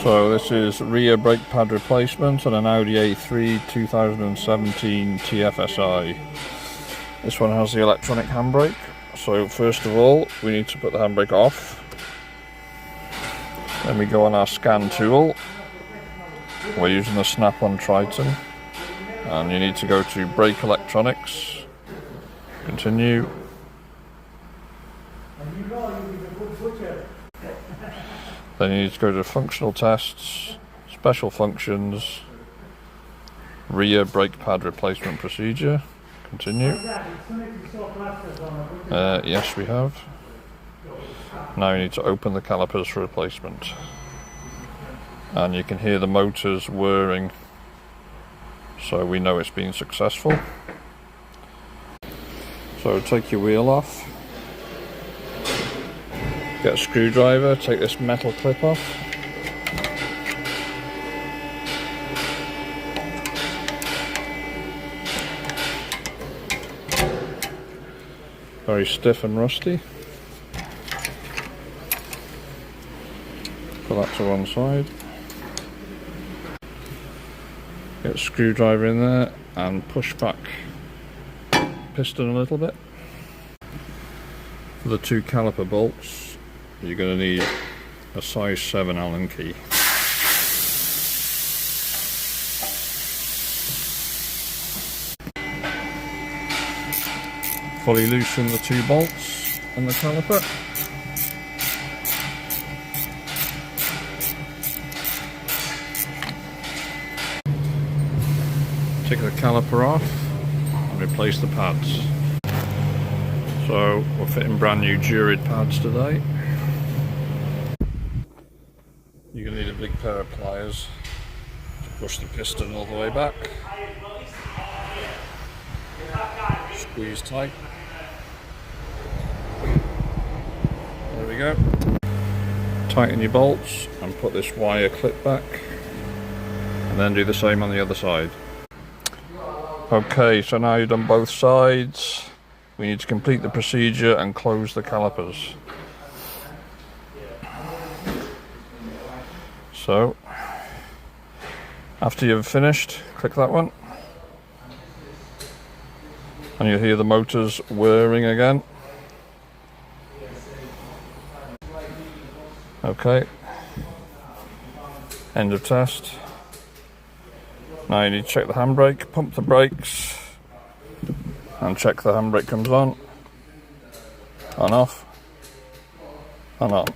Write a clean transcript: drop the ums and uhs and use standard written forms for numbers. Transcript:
So this is rear brake pad replacement on an Audi A3 2017 TFSI. This one has the electronic handbrake. So first of all, we need to put the handbrake off. Then we go on our scan tool. We're using the Snap-on Triton. And you need to go to brake electronics. Continue. Then you need to go to functional tests, special functions, rear brake pad replacement procedure. Continue. Yes, we have. Now you need to open the calipers for replacement. And you can hear the motors whirring, so we know it's been successful. So take your wheel off. Get a screwdriver, take this metal clip off. Very stiff and rusty. Put that to one side. Get a screwdriver in there and push back piston a little bit. For the two caliper bolts, you're going to need a size 7 Allen key. Fully loosen the two bolts and the caliper. Take the caliper off and replace the pads. So we're fitting brand new Durid pads today. You're going to need a big pair of pliers to push the piston all the way back. Squeeze tight. There we go. Tighten your bolts and put this wire clip back, and then do the same on the other side. Okay, so now you've done both sides. We need to complete the procedure and close the calipers. So, after you've finished, click that one. And you'll hear the motors whirring again. Okay. End of test. Now you need to check the handbrake, pump the brakes, and check the handbrake comes on, off, and on.